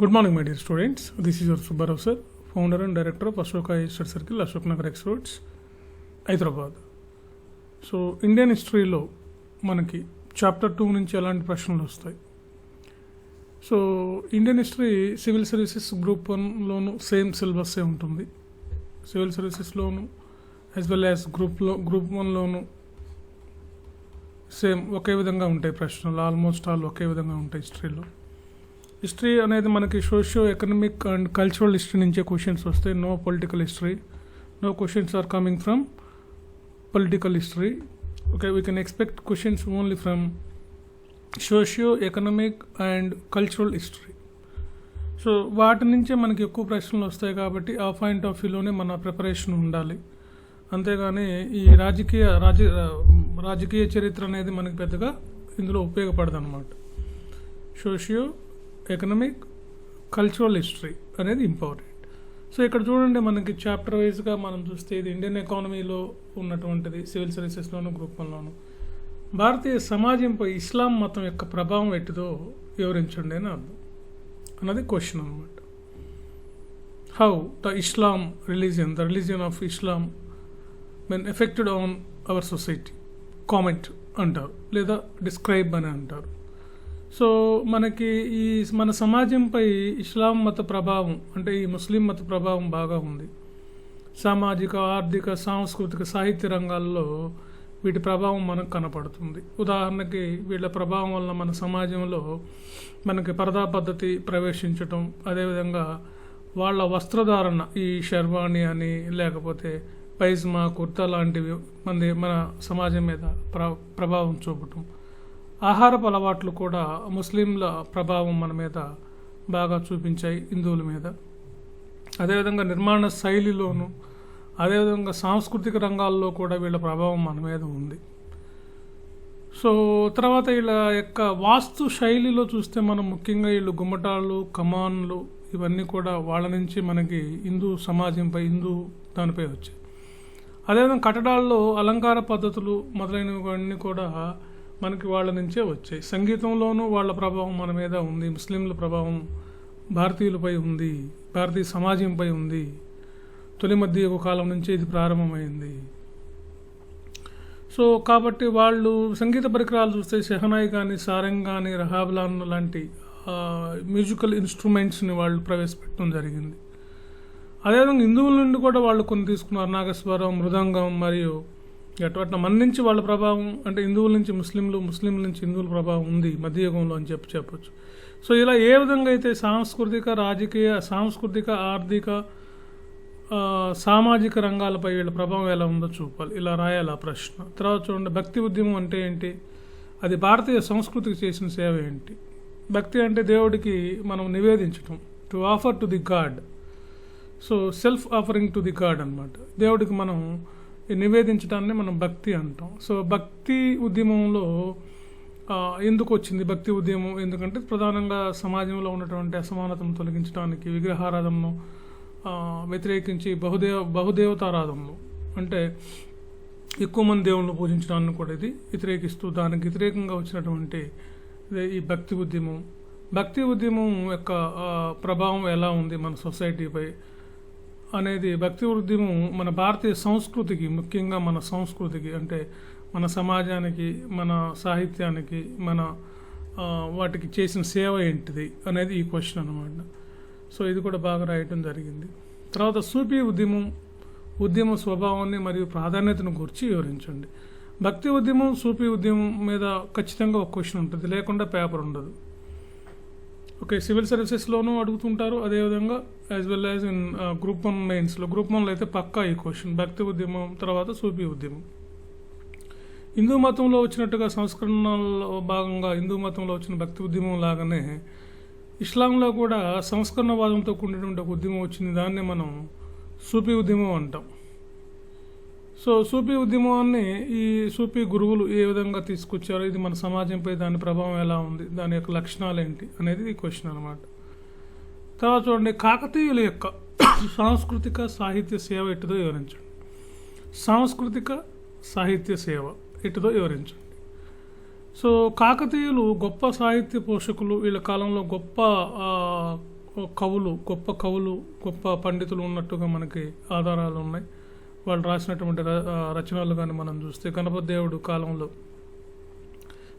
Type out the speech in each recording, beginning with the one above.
Good morning, my dear students. This is your Subbarao sir, founder and director of Ashoka Study Circle, Ashok Nagar X Roads, Hyderabad. So Indian హిస్టరీలో మనకి chapter 2 నుంచి ఎలాంటి ప్రశ్నలు వస్తాయి. So Indian history civil services group 1లోను same సిలబస్సే ఉంటుంది. Civil సర్వీసెస్లోను యాజ్ వెల్ యాజ్ గ్రూప్ 1లోను సేమ్ ఒకే విధంగా ఉంటాయి ప్రశ్నలు, ఆల్మోస్ట్ ఆల్ ఒకే విధంగా ఉంటాయి. హిస్టరీ అనేది మనకి socio economic and cultural history నుంచే క్వశ్చన్స్ వస్తాయి. No political history, no questions are coming from political history. Okay, we can expect questions only from socio-economic and cultural history. So వాటి నుంచే మనకి ఎక్కువ ప్రశ్నలు వస్తాయి కాబట్టి ఆ పాయింట్ ఆఫ్ వ్యూలోనే మన ప్రిపరేషన్ ఉండాలి. అంతేగాని ఈ రాజకీయ చరిత్ర అనేది మనకి పెద్దగా ఇందులో ఉపయోగపడదు అనమాట. సోషియో ఎకనామిక్ కల్చరల్ హిస్టరీ అనేది ఇంపార్టెంట్. సో ఇక్కడ చూడండి, మనకి చాప్టర్ వైజ్గా మనం చూస్తే ఇది ఇండియన్ ఎకానమీలో ఉన్నటువంటిది, సివిల్ సర్వీసెస్లోను గ్రూప్ 1లోను. భారతీయ సమాజంపై ఇస్లాం మతం యొక్క ప్రభావం ఎట్టిదో వివరించండి అని అర్థం అన్నది క్వశ్చన్ అనమాట. How the Islam religion, the religion of Islam men affected on our society, comment అంటారు లేదా డిస్క్రైబ్ అని అంటారు. సో మనకి ఈ మన సమాజంపై ఇస్లాం మత ప్రభావం అంటే ఈ ముస్లిం మత ప్రభావం బాగా ఉంది. సామాజిక, ఆర్థిక, సాంస్కృతిక, సాహిత్య రంగాల్లో వీటి ప్రభావం మనకు కనపడుతుంది. ఉదాహరణకి వీళ్ళ ప్రభావం వల్ల మన సమాజంలో మనకి పరదా పద్ధతి ప్రవేశించటం, అదేవిధంగా వాళ్ళ వస్త్రధారణ ఈ షెర్వాణి అని లేకపోతే పైజ్మా, కుర్తా లాంటివి మన సమాజం మీద ప్రభావం చూపటం. ఆహారపు అలవాట్లు కూడా ముస్లింల ప్రభావం మన మీద బాగా చూపించాయి, హిందువుల మీద. అదేవిధంగా నిర్మాణ శైలిలోను, అదేవిధంగా సాంస్కృతిక రంగాల్లో కూడా వీళ్ళ ప్రభావం మన మీద ఉంది. సో తర్వాత వీళ్ళ యొక్క వాస్తు శైలిలో చూస్తే మనం ముఖ్యంగా వీళ్ళు గుమ్మటాలు, కమాన్లు ఇవన్నీ కూడా వాళ్ళ నుంచి మనకి హిందూ సమాజంపై, హిందూ దానిపై వచ్చాయి. అదేవిధంగా కట్టడాల్లో అలంకార పద్ధతులు మొదలైనవన్నీ కూడా మనకి వాళ్ళ నుంచే వచ్చాయి. సంగీతంలోనూ వాళ్ళ ప్రభావం మన మీద ఉంది, ముస్లింల ప్రభావం భారతీయులపై ఉంది, భారతీయ సమాజంపై ఉంది. తొలి మధ్య కాలం నుంచే ఇది ప్రారంభమైంది. సో కాబట్టి వాళ్ళు సంగీత పరికరాలు చూస్తే షెహనాయి కానీ, సారంగ్ కానీ, రహాబ్లాన్ లాంటి మ్యూజికల్ ఇన్స్ట్రుమెంట్స్ని వాళ్ళు ప్రవేశపెట్టడం జరిగింది. అదేవిధంగా హిందువుల నుండి కూడా వాళ్ళు కొన్ని తీసుకున్నారు, నాగస్వరం, మృదంగం మరియు అట్లా మన నుంచి వాళ్ళ ప్రభావం అంటే హిందువుల నుంచి ముస్లింల నుంచి హిందువుల ప్రభావం ఉంది మధ్యయుగంలో అని చెప్పొచ్చు. సో ఇలా ఏ విధంగా అయితే సాంస్కృతిక, రాజకీయ, సాంస్కృతిక, ఆర్థిక, సామాజిక రంగాలపై వీళ్ళ ప్రభావం ఎలా ఉందో చూపాలి, ఇలా రాయాలి ఆ ప్రశ్న. తర్వాత చూడండి, భక్తి ఉద్యమం అంటే ఏంటి, అది భారతీయ సంస్కృతికి చేసిన సేవ ఏంటి. భక్తి అంటే దేవుడికి మనం నివేదించటం, to offer to the god. So self offering to the god అనమాట. దేవుడికి మనం నివేదించడాన్ని మనం భక్తి అంటాం. సో భక్తి ఉద్యమంలో ఎందుకు వచ్చింది భక్తి ఉద్యమం? ఎందుకంటే ప్రధానంగా సమాజంలో ఉన్నటువంటి అసమానతను తొలగించడానికి, విగ్రహారాధనను వ్యతిరేకించి బహుదేవతారాధనను అంటే ఎక్కువ మంది దేవుళ్ళను పూజించడాన్ని కూడా ఇది వ్యతిరేకిస్తూ దానికి వ్యతిరేకంగా వచ్చినటువంటి ఈ భక్తి ఉద్యమం. భక్తి ఉద్యమం యొక్క ప్రభావం ఎలా ఉంది మన సొసైటీపై అనేది, భక్తి ఉద్యమం మన భారతీయ సంస్కృతికి, ముఖ్యంగా మన సంస్కృతికి అంటే మన సమాజానికి, మన సాహిత్యానికి, మన వాటికి చేసిన సేవ ఏంటిది అనేది ఈ క్వశ్చన్ అనమాట. సో ఇది కూడా బాగా రాయటం జరిగింది. తర్వాత సూఫీ ఉద్యమ స్వభావాన్ని మరియు ప్రాధాన్యతను గురించి వివరించండి. భక్తి ఉద్యమం, సూఫీ ఉద్యమం మీద ఖచ్చితంగా ఒక క్వశ్చన్ ఉంటుంది, లేకుండా పేపర్ ఉండదు. ఓకే, సివిల్ సర్వీసెస్లోనూ అడుగుతుంటారు, అదేవిధంగా as well as in group 1 మెయిన్స్లో. గ్రూప్ 1లో అయితే పక్కా ఈ క్వశ్చన్, భక్తి ఉద్యమం తర్వాత సూఫీ ఉద్యమం. హిందూ మతంలో వచ్చినట్టుగా సంస్కరణలో భాగంగా హిందూ మతంలో వచ్చిన భక్తి ఉద్యమం లాగానే ఇస్లాంలో కూడా సంస్కరణవాదంతో కూడినటువంటి ఒక ఉద్యమం వచ్చింది, దాన్నే మనం సూఫీ ఉద్యమం అంటాం. సో సూఫీ ఉద్యమాన్ని ఈ సూఫీ గురువులు ఏ విధంగా తీసుకొచ్చారో, ఇది మన సమాజంపై దాని ప్రభావం ఎలా ఉంది, దాని యొక్క లక్షణాలు ఏంటి అనేది ఈ క్వశ్చన్ అనమాట. తర్వాత చూడండి, కాకతీయుల యొక్క సాంస్కృతిక సాహిత్య సేవ ఎట్టుదో వివరించండి. సాంస్కృతిక సాహిత్య సేవ ఎట్టుదో వివరించండి. సో కాకతీయులు గొప్ప సాహిత్య పోషకులు, వీళ్ళ కాలంలో గొప్ప గొప్ప కవులు, గొప్ప పండితులు ఉన్నట్టుగా మనకి ఆధారాలు ఉన్నాయి. వాళ్ళు రాసినటువంటి రచనలు కానీ మనం చూస్తే గణపతి దేవుడు కాలంలో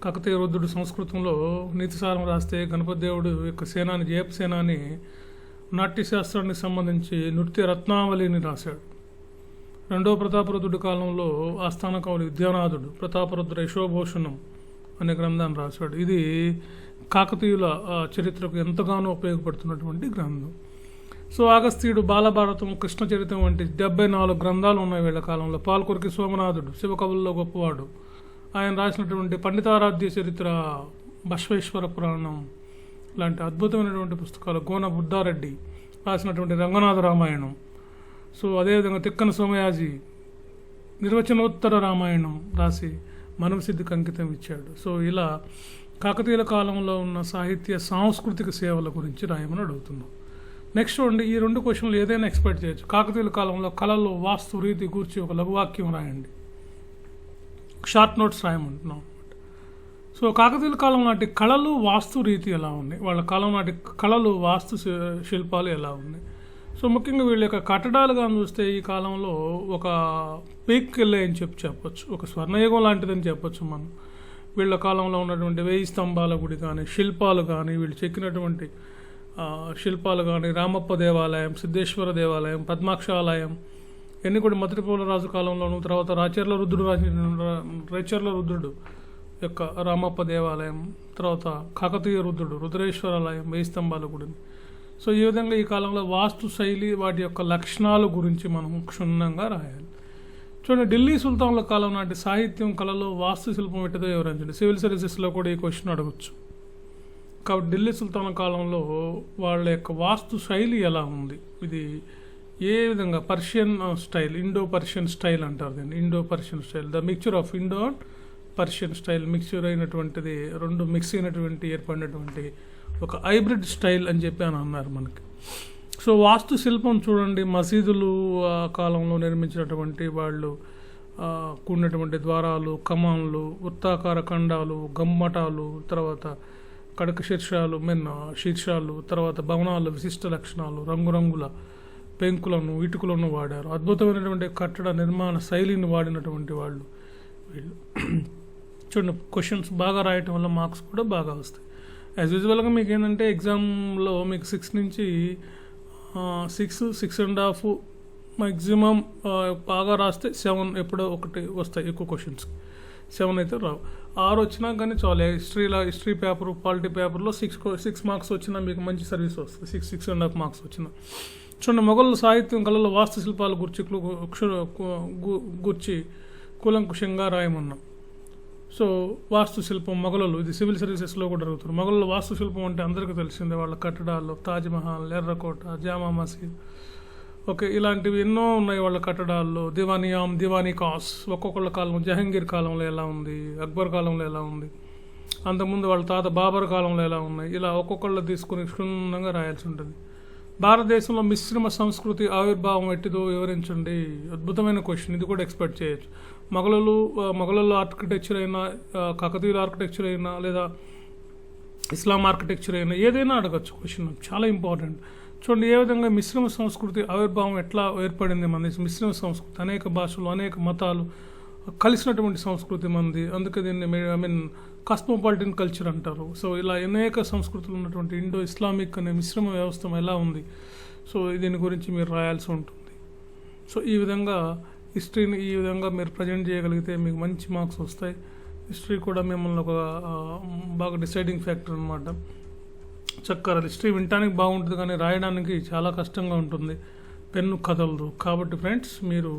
కాకతీయ రుద్రుడు సంస్కృతంలో నీతిసారం రాస్తే గణపతి దేవుడు యొక్క సేనాని జయప సేనాని నాట్యశాస్త్రానికి సంబంధించి నృత్య రత్నావళిని రాశాడు. రెండో ప్రతాపరుద్రుడి కాలంలో ఆస్థాన కవులు విద్యానాథుడు ప్రతాపరుద్ర యశోభూషణం అనే గ్రంథాన్ని రాశాడు. ఇది కాకతీయుల చరిత్రకు ఎంతగానో ఉపయోగపడుతున్నటువంటి గ్రంథం. సో అగస్త్యుడు బాలభారతం, కృష్ణ చరిత్రం వంటి 74 గ్రంథాలు ఉన్నాయి వీళ్ళ కాలంలో. పాల్కురికి సోమనాథుడు శివకవుల్లో గొప్పవాడు, ఆయన రాసినటువంటి పండితారాధ్య చరిత్ర, బసవేశ్వర పురాణం లాంటి అద్భుతమైనటువంటి పుస్తకాలు, గోన బుద్ధారెడ్డి రాసినటువంటి రంగనాథ రామాయణం, సో అదేవిధంగా తిక్కన సోమయాజి నిర్వచనోత్తర రామాయణం రాసి మనవసిద్ధికి అంకితం ఇచ్చాడు. సో ఇలా కాకతీయుల కాలంలో ఉన్న సాహిత్య సాంస్కృతిక సేవల గురించి రాయమని అడుగుతున్నాం. నెక్స్ట్ చూడండి, ఈ 2 క్వశ్చన్లు ఏదైనా ఎక్స్పెక్ట్ చేయొచ్చు. కాకతీయుల కాలంలో కళలు, వాస్తు రీతి గూర్చి ఒక లఘువాక్యం రాయండి, షార్ట్ నోట్స్ రాయమంటున్నాం. సో కాకతీయుల కాలం నాటి కళలు, వాస్తు రీతి ఎలా ఉన్నాయి, వాళ్ళ కాలం నాటి కళలు, వాస్తు శిల్పాలు ఎలా ఉన్నాయి. సో ముఖ్యంగా వీళ్ళ యొక్క కట్టడాలుగా చూస్తే ఈ కాలంలో ఒక పీక్కి వెళ్ళాయని చెప్పొచ్చు, ఒక స్వర్ణయుగం లాంటిదని చెప్పొచ్చు మనం. వీళ్ళ కాలంలో ఉన్నటువంటి 1000 స్తంభాల గుడి కానీ, శిల్పాలు కానీ, వీళ్ళు చెక్కినటువంటి శిల్పాలు కానీ, రామప్ప దేవాలయం, సిద్ధేశ్వర దేవాలయం, పద్మాక్షాలయం ఇవన్నీ కూడా మొదటి పోలరాజు కాలంలోను, తర్వాత రాచర్ల రుద్రుడు యొక్క రామప్ప దేవాలయం, తర్వాత కాకతీయ రుద్రుడు రుద్రేశ్వరాలయం, 1000 స్తంభాల గుడిని. సో ఈ విధంగా ఈ కాలంలో వాస్తు శైలి, వాటి యొక్క లక్షణాల గురించి మనం క్షుణ్ణంగా రాయాలి. చూడండి, ఢిల్లీ సుల్తాన్ల కాలం నాటి సాహిత్యం, కళలో వాస్తు శిల్పం ఎట్టదో వివరించండి. సివిల్ సర్వీసెస్లో కూడా ఈ క్వశ్చన్ అడగచ్చు. కాబట్టి ఢిల్లీ సుల్తాన్ కాలంలో వాళ్ళ యొక్క వాస్తు శైలి ఎలా ఉంది, ఇది ఏ విధంగా Persian style, Indo Persian style అంటారు దీన్ని, Indo Persian style, the mixture of Indo and Persian style, mixture అయినటువంటిది, 2 మిక్స్ అయినటువంటి ఏర్పడినటువంటి ఒక హైబ్రిడ్ స్టైల్ అని చెప్పి అని అన్నారు మనకి. సో వాస్తు శిల్పం చూడండి, మసీదులు కాలంలో నిర్మించినటువంటి వాళ్ళు కూడినటువంటి ద్వారాలు, కమాన్లు, వృత్తాకార ఖండాలు, గమ్మటాలు, తర్వాత కడక శీర్షాలు, తర్వాత భవనాలు, విశిష్ట లక్షణాలు, రంగురంగుల పెంకులను, ఇటుకలను వాడారు. అద్భుతమైనటువంటి కట్టడ నిర్మాణ శైలిని వాడినటువంటి వాళ్ళు వీళ్ళు. చూడండి, క్వశ్చన్స్ బాగా రాయటం వల్ల మార్క్స్ కూడా బాగా వస్తాయి. యాజ్ యూజువల్గా మీకు ఏంటంటే ఎగ్జామ్లో మీకు 6 నుంచి 6.5 మ్యాక్సిమం బాగా రాస్తే 7 ఎప్పుడో ఒకటి వస్తాయి, ఎక్కువ క్వశ్చన్స్ 7 అయితే రావు. 6 వచ్చినా కానీ చాలు. హిస్టరీ పేపర్, పాలిటీ పేపర్లో 6 మార్క్స్ వచ్చినా మీకు మంచి సర్వీస్ వస్తుంది. 6.5 మార్క్స్ వచ్చినా. చూడండి, మొఘల్ సాహిత్యం, కళలో వాస్తు శిల్పాల గురించి కూలంకుషంగా రాయమన్నాం. సో వాస్తు శిల్పం మొఘలులు, ఇది సివిల్ సర్వీసెస్లో కూడా జరుగుతుంది. మొఘలుల వాస్తు శిల్పం అంటే అందరికీ తెలిసిందే, వాళ్ళ కట్టడాలు, తాజ్మహల్, ఎర్రకోట, జామా మసీద్, ఓకే, ఇలాంటివి ఎన్నో ఉన్నాయి వాళ్ళ కట్టడాల్లో. దివానీ కాస్, ఒక్కొక్కళ్ళ కాలం, జహంగీర్ కాలంలో ఎలా ఉంది, అక్బర్ కాలంలో ఎలా ఉంది, అంతకుముందు వాళ్ళ తాత బాబర్ కాలంలో ఎలా ఉన్నాయి, ఇలా ఒక్కొక్కళ్ళు తీసుకుని క్షుణ్ణంగా రాయాల్సి ఉంటుంది. భారతదేశంలో మిశ్రమ సంస్కృతి ఆవిర్భావం ఎట్టిదో వివరించండి. అద్భుతమైన క్వశ్చన్, ఇది కూడా ఎక్స్పెక్ట్ చేయొచ్చు. మొఘలుల ఆర్కిటెక్చర్ అయినా, కాకతీయుల ఆర్కిటెక్చర్ అయినా, లేదా ఇస్లాం ఆర్కిటెక్చర్ అయినా ఏదైనా అడగచ్చు. క్వశ్చన్ చాలా ఇంపార్టెంట్. చూడండి, ఏ విధంగా మిశ్రమ సంస్కృతి ఆవిర్భావం ఎట్లా ఏర్పడింది మన మిశ్రమ సంస్కృతి, అనేక భాషలు, అనేక మతాలు కలిసినటువంటి సంస్కృతి మనది. అందుకే దీన్ని కాస్మోపాలిటన్ కల్చర్ అంటారు. సో ఇలా అనేక సంస్కృతులు ఉన్నటువంటి ఇండో ఇస్లామిక్ అనే మిశ్రమ వ్యవస్థ ఎలా ఉంది, సో దీని గురించి మీరు రాయాల్సి ఉంటుంది. సో ఈ విధంగా హిస్టరీని ఈ విధంగా మీరు ప్రజెంట్ చేయగలిగితే మీకు మంచి మార్క్స్ వస్తాయి. హిస్టరీ కూడా మిమ్మల్ని ఒక బాగా డిసైడింగ్ ఫ్యాక్టర్ అనమాట. చక్కగా హిస్టరీ వినటానికి బాగుంటుంది, కానీ రాయడానికి చాలా కష్టంగా ఉంటుంది, పెన్ను కదలదు. కాబట్టి ఫ్రెండ్స్, మీరు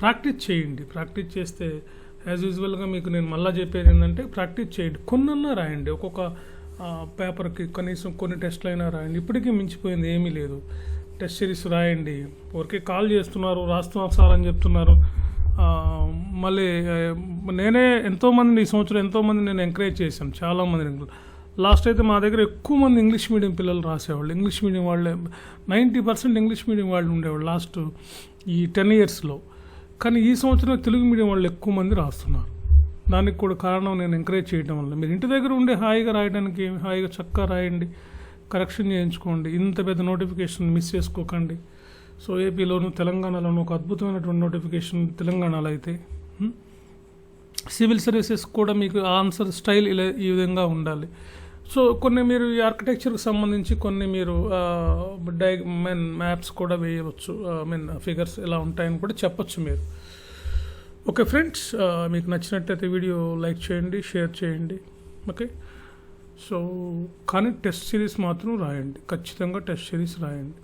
ప్రాక్టీస్ చేయండి. ప్రాక్టీస్ చేస్తే యాజ్ యూజువల్గా మీకు నేను మళ్ళీ చెప్పేది ఏంటంటే, ప్రాక్టీస్ చేయండి, కొన్నన్నా రాయండి. ఒక్కొక్క పేపర్కి కనీసం కొన్ని టెస్ట్లు అయినా రాయండి. ఇప్పటికీ మించిపోయింది ఏమీ లేదు. టెస్ట్ సిరీస్ రాయండి. ఊరికే కాల్ చేస్తున్నారు, రాస్తున్నాం సార్ అని చెప్తున్నారు. మళ్ళీ నేనే ఎంతోమంది ఈ సంవత్సరం ఎంతోమంది నేను ఎంకరేజ్ చేశాను, చాలామంది. లాస్ట్ అయితే మా దగ్గర ఎక్కువ మంది ఇంగ్లీష్ మీడియం పిల్లలు రాసేవాళ్ళు. ఇంగ్లీష్ మీడియం వాళ్ళే 90% ఇంగ్లీష్ మీడియం వాళ్ళు ఉండేవాళ్ళు లాస్ట్ ఈ 10 yearsలో. కానీ ఈ సంవత్సరం తెలుగు మీడియం వాళ్ళు ఎక్కువ మంది రాస్తున్నారు. దానికి కూడా కారణం నేను ఎంకరేజ్ చేయడం వల్ల. మీరు ఇంటి దగ్గర ఉండే హాయిగా రాయడానికి, హాయిగా చక్కగా రాయండి. కరెక్షన్ చేయించుకోండి. ఇంత పెద్ద నోటిఫికేషన్ మిస్ చేసుకోకండి. సో ఏపీలోను తెలంగాణలోను ఒక అద్భుతమైనటువంటి నోటిఫికేషన్ తెలంగాణలో అయితే. సివిల్ సర్వీసెస్ కూడా మీకు ఆన్సర్ స్టైల్ ఈ విధంగా ఉండాలి. సో కొన్ని మీరు ఈ ఆర్కిటెక్చర్కి సంబంధించి కొన్ని మీరు మ్యాప్స్ కూడా వేయవచ్చు. ఫిగర్స్ ఎలా ఉంటాయని కూడా చెప్పచ్చు మీరు. ఓకే ఫ్రెండ్స్, మీకు నచ్చినట్లయితే వీడియో లైక్ చేయండి, షేర్ చేయండి. ఓకే, సో కానీ టెస్ట్ సిరీస్ మాత్రం రాయండి, ఖచ్చితంగా టెస్ట్ సిరీస్ రాయండి.